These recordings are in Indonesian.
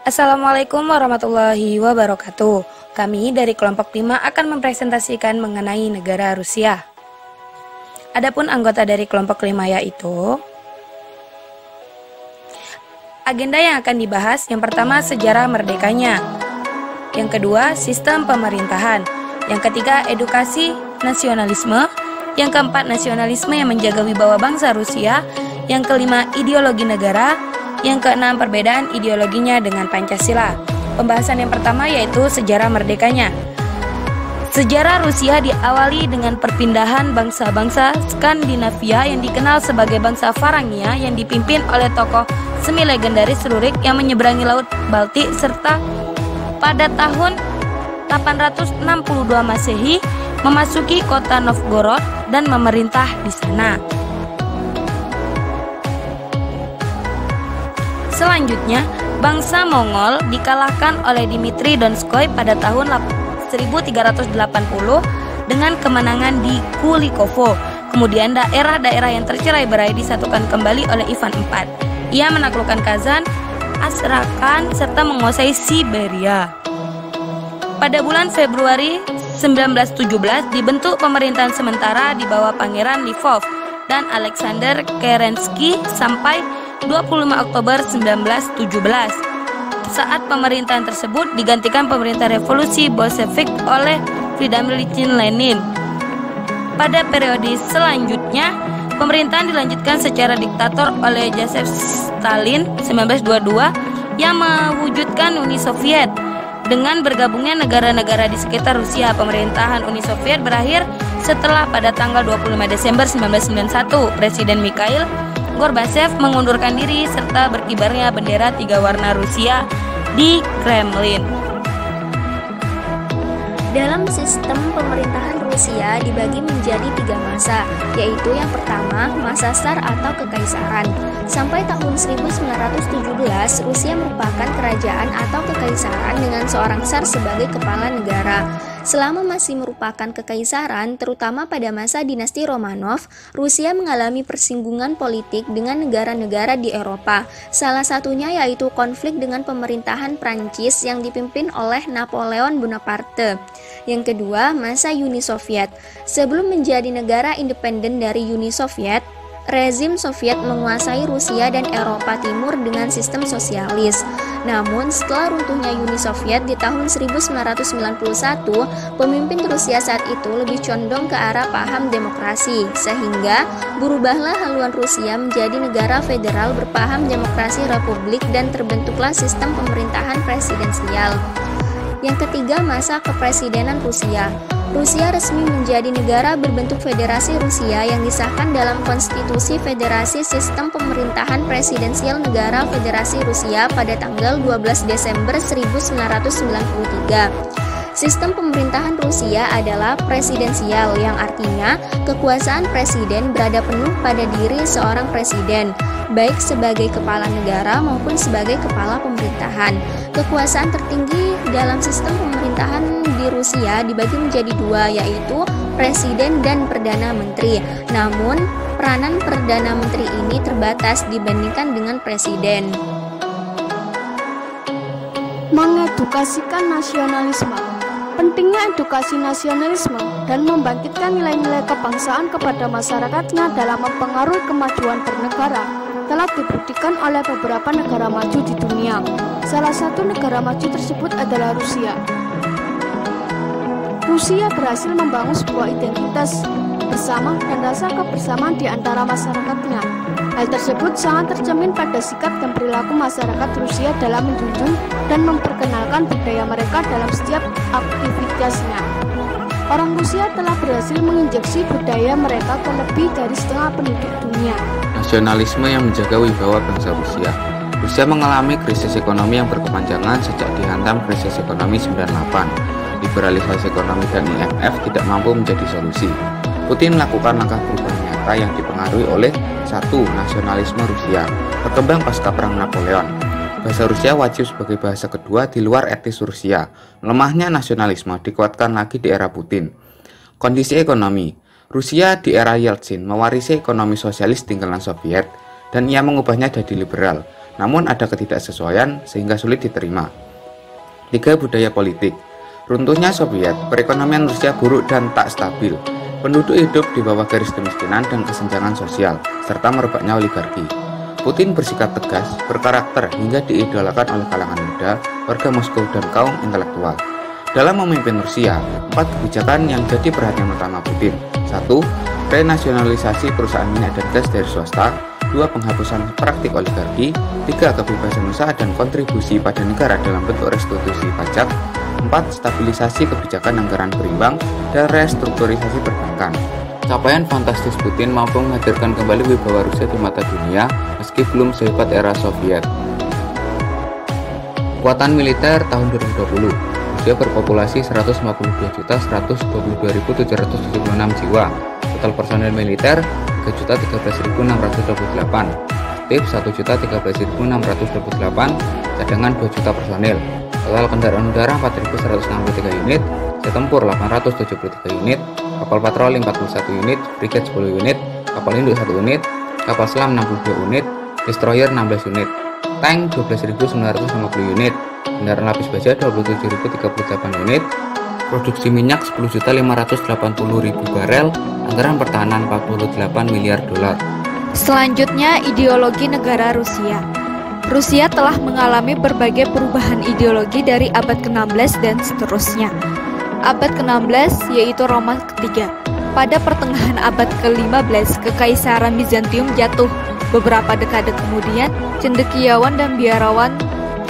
Assalamualaikum warahmatullahi wabarakatuh. Kami dari kelompok 5 akan mempresentasikan mengenai negara Rusia. Adapun anggota dari kelompok 5 yaitu agenda yang akan dibahas, yang pertama sejarah merdekanya, yang kedua sistem pemerintahan, yang ketiga edukasi nasionalisme, yang keempat nasionalisme yang menjaga wibawa bangsa Rusia, yang kelima ideologi negara, yang keenam perbedaan ideologinya dengan Pancasila. Pembahasan yang pertama yaitu sejarah merdekanya. Sejarah Rusia diawali dengan perpindahan bangsa-bangsa Skandinavia yang dikenal sebagai bangsa Varangia yang dipimpin oleh tokoh semi legendaris Rurik yang menyeberangi Laut Baltik serta pada tahun 862 Masehi memasuki kota Novgorod dan memerintah di sana. Selanjutnya, bangsa Mongol dikalahkan oleh Dmitri Donskoy pada tahun 1380 dengan kemenangan di Kulikovo. Kemudian daerah-daerah yang tercerai-berai disatukan kembali oleh Ivan IV. Ia menaklukkan Kazan, Astrakhan, serta menguasai Siberia. Pada bulan Februari 1917 dibentuk pemerintahan sementara di bawah Pangeran Lvov dan Alexander Kerensky sampai 25 Oktober 1917. Saat pemerintahan tersebut digantikan pemerintah revolusi Bolshevik oleh Vladimir Lenin. Pada periode selanjutnya, pemerintahan dilanjutkan secara diktator oleh Joseph Stalin 1922 yang mewujudkan Uni Soviet. Dengan bergabungnya negara-negara di sekitar Rusia, pemerintahan Uni Soviet berakhir setelah pada tanggal 25 Desember 1991 Presiden Mikhail Gorbachev mengundurkan diri serta berkibarnya bendera 3 warna Rusia di Kremlin. Dalam sistem pemerintahan Rusia dibagi menjadi 3 masa, yaitu yang pertama, masa Tsar atau Kekaisaran. Sampai tahun 1917, Rusia merupakan kerajaan atau kekaisaran dengan seorang Tsar sebagai kepala negara. Selama masih merupakan kekaisaran, terutama pada masa dinasti Romanov, Rusia mengalami persinggungan politik dengan negara-negara di Eropa. Salah satunya yaitu konflik dengan pemerintahan Prancis yang dipimpin oleh Napoleon Bonaparte. Yang kedua, masa Uni Soviet. Sebelum menjadi negara independen dari Uni Soviet, rezim Soviet menguasai Rusia dan Eropa Timur dengan sistem sosialis. Namun, setelah runtuhnya Uni Soviet di tahun 1991, pemimpin Rusia saat itu lebih condong ke arah paham demokrasi, sehingga berubahlah haluan Rusia menjadi negara federal berpaham demokrasi republik dan terbentuklah sistem pemerintahan presidensial. Yang ketiga, masa kepresidenan Rusia. Rusia resmi menjadi negara berbentuk federasi Rusia yang disahkan dalam Konstitusi Federasi Sistem Pemerintahan Presidensial Negara Federasi Rusia pada tanggal 12 Desember 1993. Sistem pemerintahan Rusia adalah presidensial, yang artinya kekuasaan presiden berada penuh pada diri seorang presiden, baik sebagai kepala negara maupun sebagai kepala pemerintahan. Kekuasaan tertinggi dalam sistem pemerintahan di Rusia dibagi menjadi 2, yaitu presiden dan perdana menteri. Namun, peranan perdana menteri ini terbatas dibandingkan dengan presiden. Mengedukasikan nasionalisme. Pentingnya edukasi nasionalisme dan membangkitkan nilai-nilai kebangsaan kepada masyarakatnya dalam mempengaruhi kemajuan bernegara telah dibuktikan oleh beberapa negara maju di dunia. Salah satu negara maju tersebut adalah Rusia. Rusia berhasil membangun sebuah identitas bersama dan rasa kebersamaan di antara masyarakatnya. Hal tersebut sangat tercermin pada sikap dan perilaku masyarakat Rusia dalam menjunjung dan memperkenalkan budaya mereka dalam setiap aktivitasnya. Orang Rusia telah berhasil menginjeksi budaya mereka ke lebih dari setengah penduduk dunia. Nasionalisme yang menjaga wibawa bangsa Rusia. Rusia mengalami krisis ekonomi yang berkepanjangan sejak dihantam krisis ekonomi 98. Liberalisasi ekonomi dan IMF tidak mampu menjadi solusi. Putin melakukan langkah perubahan nyata yang dipengaruhi oleh 1. Nasionalisme Rusia, berkembang pasca Perang Napoleon. Bahasa Rusia wajib sebagai bahasa kedua di luar etnis Rusia. Melemahnya nasionalisme dikuatkan lagi di era Putin. Kondisi ekonomi. Rusia di era Yeltsin mewarisi ekonomi sosialis tinggalan Soviet dan ia mengubahnya jadi liberal. namun ada ketidaksesuaian sehingga sulit diterima. 3. Budaya politik. Runtuhnya Soviet, perekonomian Rusia buruk dan tak stabil. Penduduk hidup di bawah garis kemiskinan dan kesenjangan sosial, serta merebaknya oligarki. Putin bersikap tegas, berkarakter hingga diidolakan oleh kalangan muda, warga Moskow dan kaum intelektual. Dalam memimpin Rusia, 4 kebijakan yang jadi perhatian utama Putin. 1. Renasionalisasi perusahaan minyak dan gas dari swasta. 2. Penghapusan praktik oligarki. 3. Kebebasan usaha dan kontribusi pada negara dalam bentuk restitusi pajak. 4. Stabilisasi kebijakan anggaran berimbang dan restrukturisasi perbankan. Capaian fantastis Putin mampu menghadirkan kembali wibawa Rusia di mata dunia meski belum sehebat era Soviet. Kekuatan militer tahun 2020. Rusia berpopulasi 152.122.776 jiwa. Total personel militer 3.013.628. Aktif 1.013.628. Cadangan 2 juta personel. Total kendaraan udara 4.163 unit, jet tempur 873 unit, kapal patroli 41 unit, frigate 10 unit, kapal induk 1 unit, kapal selam 62 unit, destroyer 16 unit, tank 12.950 unit, kendaraan lapis baja 27.038 unit, produksi minyak 10.580.000 barel, anggaran pertahanan 48 miliar dolar. Selanjutnya, ideologi negara Rusia. Rusia telah mengalami berbagai perubahan ideologi dari abad ke-16 dan seterusnya. Abad ke-16 yaitu Roma ketiga. Pada pertengahan abad ke-15, Kekaisaran Bizantium jatuh. Beberapa dekade kemudian, cendekiawan dan biarawan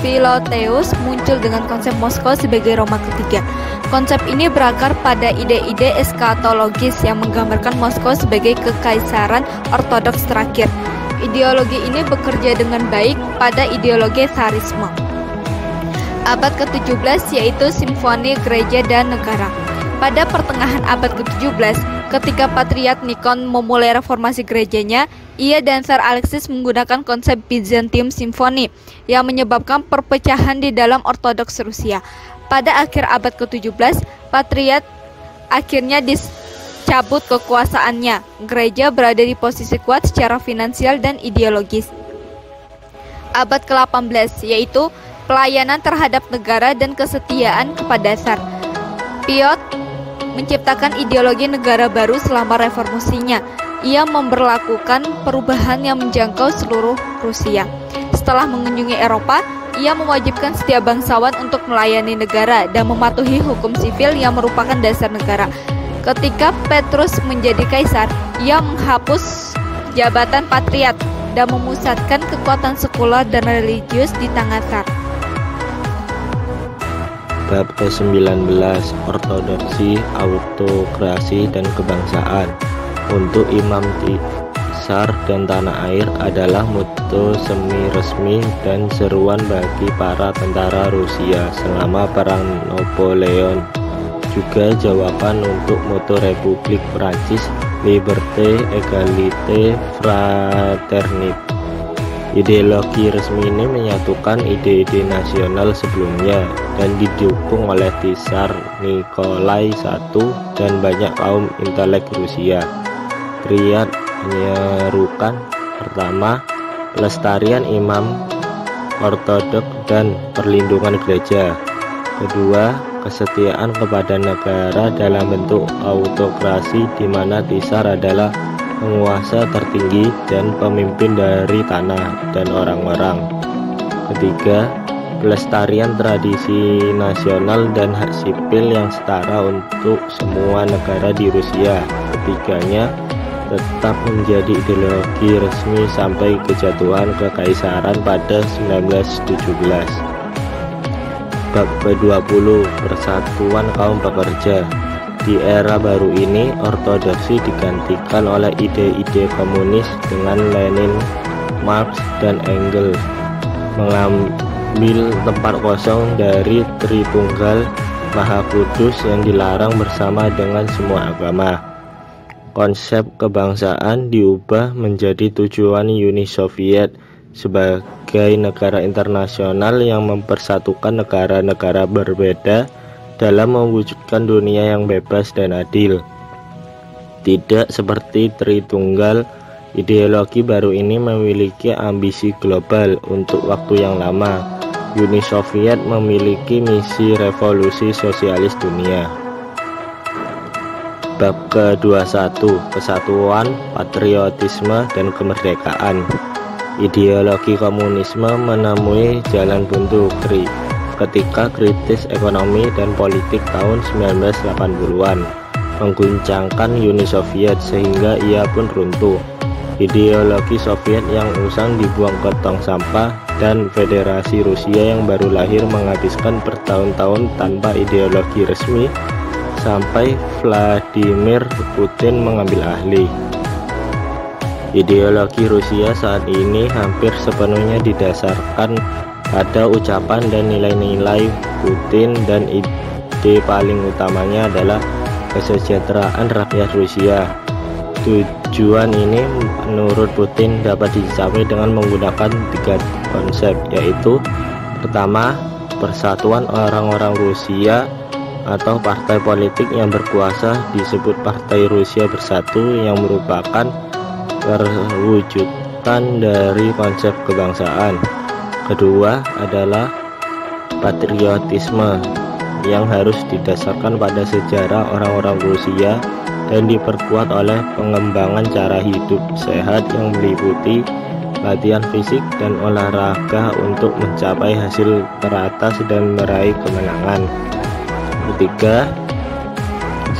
Philotheus muncul dengan konsep Moskow sebagai Roma ketiga. Konsep ini berakar pada ide-ide eskatologis yang menggambarkan Moskow sebagai kekaisaran ortodoks terakhir. Ideologi ini bekerja dengan baik pada ideologi Tsarisme. Abad ke-17 yaitu Simfoni Gereja dan Negara. Pada pertengahan abad ke-17, ketika Patriark Nikon memulai reformasi gerejanya, ia dan Tsar Alexis menggunakan konsep Byzantium Symphony yang menyebabkan perpecahan di dalam Ortodoks Rusia. Pada akhir abad ke-17, Patriark akhirnya cabut kekuasaannya. Gereja berada di posisi kuat secara finansial dan ideologis. Abad ke-18 yaitu pelayanan terhadap negara dan kesetiaan kepada Tsar. Piotr menciptakan ideologi negara baru selama reformasinya. Ia memberlakukan perubahan yang menjangkau seluruh Rusia. Setelah mengunjungi Eropa, ia mewajibkan setiap bangsawan untuk melayani negara dan mematuhi hukum sivil yang merupakan dasar negara. Ketika Petrus menjadi kaisar, ia menghapus jabatan patriark dan memusatkan kekuatan sekular dan religius di tangan Tsar. Bab ke-19, Ortodoksi, Autokrasi, dan Kebangsaan. Untuk Imam Tsar dan tanah air adalah moto semi-resmi dan seruan bagi para tentara Rusia selama Perang Napoleon. Juga jawaban untuk moto Republik Prancis, Liberté, Égalité, Fraternité. Ideologi resmi ini menyatukan ide-ide nasional sebelumnya dan didukung oleh Tsar Nikolai I dan banyak kaum intelek Rusia. Triad menyerukan: pertama, pelestarian imam ortodok dan perlindungan gereja; kedua, kesetiaan kepada negara dalam bentuk autokrasi di mana Tsar adalah penguasa tertinggi dan pemimpin dari tanah dan orang-orang; ketiga, pelestarian tradisi nasional dan hak sipil yang setara untuk semua negara di Rusia; ketiganya, tetap menjadi ideologi resmi sampai kejatuhan kekaisaran pada 1917. Bab ke-20, Persatuan Kaum Pekerja. Di era baru ini, ortodoksi digantikan oleh ide-ide komunis dengan Lenin, Marx, dan Engels mengambil tempat kosong dari Tritunggal Maha Kudus yang dilarang bersama dengan semua agama. Konsep kebangsaan diubah menjadi tujuan Uni Soviet sebagai negara internasional yang mempersatukan negara-negara berbeda dalam mewujudkan dunia yang bebas dan adil. Tidak seperti Tritunggal Ideologi baru ini memiliki ambisi global untuk waktu yang lama. Uni Soviet memiliki misi revolusi sosialis dunia. Bab ke-21, Kesatuan, Patriotisme, dan Kemerdekaan. Ideologi komunisme menemui jalan buntu ketika kritis ekonomi dan politik tahun 1980-an mengguncangkan Uni Soviet sehingga ia pun runtuh. Ideologi Soviet yang usang dibuang ke tong sampah dan Federasi Rusia yang baru lahir menghabiskan bertahun-tahun tanpa ideologi resmi sampai Vladimir Putin mengambil alih. Ideologi Rusia saat ini hampir sepenuhnya didasarkan pada ucapan dan nilai-nilai Putin, dan ide paling utamanya adalah kesejahteraan rakyat Rusia. Tujuan ini menurut Putin dapat dicapai dengan menggunakan 3 konsep, yaitu pertama, persatuan orang-orang Rusia atau partai politik yang berkuasa disebut Partai Rusia Bersatu yang merupakan perwujudan dari konsep kebangsaan. Kedua adalah patriotisme yang harus didasarkan pada sejarah orang-orang Rusia dan diperkuat oleh pengembangan cara hidup sehat yang meliputi latihan fisik dan olahraga untuk mencapai hasil teratas dan meraih kemenangan. Ketiga,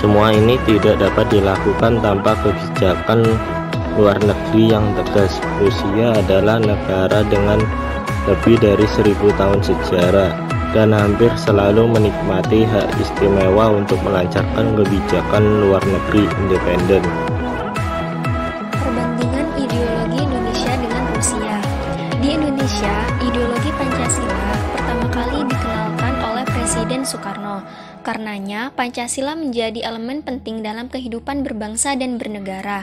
semua ini tidak dapat dilakukan tanpa kebijakan luar negeri yang tegas. Rusia adalah negara dengan lebih dari 1000 tahun sejarah dan hampir selalu menikmati hak istimewa untuk melancarkan kebijakan luar negeri independen. Perbandingan ideologi Indonesia dengan Rusia. Di Indonesia, ideologi Pancasila pertama kali dikenalkan oleh Presiden Soekarno. Karenanya, Pancasila menjadi elemen penting dalam kehidupan berbangsa dan bernegara.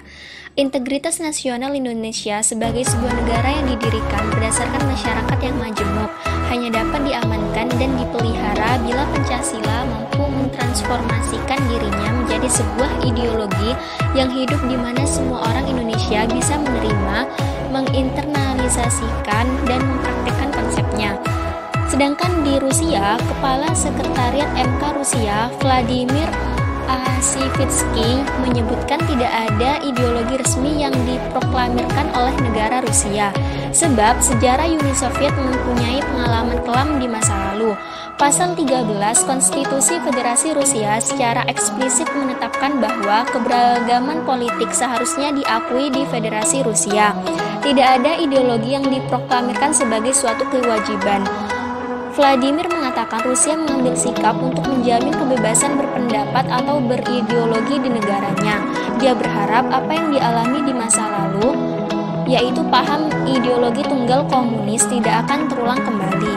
Integritas nasional Indonesia sebagai sebuah negara yang didirikan berdasarkan masyarakat yang majemuk hanya dapat diamankan dan dipelihara bila Pancasila mampu mentransformasikan dirinya menjadi sebuah ideologi yang hidup di mana semua orang Indonesia bisa menerima, menginternalisasikan, dan mempraktikkan konsepnya. Sedangkan di Rusia, Kepala Sekretariat MK Rusia, Vladimir Asifitsky, menyebutkan tidak ada ideologi resmi yang diproklamirkan oleh negara Rusia, sebab sejarah Uni Soviet mempunyai pengalaman kelam di masa lalu. Pasal 13 Konstitusi Federasi Rusia secara eksplisit menetapkan bahwa keberagaman politik seharusnya diakui di Federasi Rusia. Tidak ada ideologi yang diproklamirkan sebagai suatu kewajiban. Vladimir mengatakan Rusia mengambil sikap untuk menjamin kebebasan berpendapat atau berideologi di negaranya. Dia berharap apa yang dialami di masa lalu, yaitu paham ideologi tunggal komunis, tidak akan terulang kembali.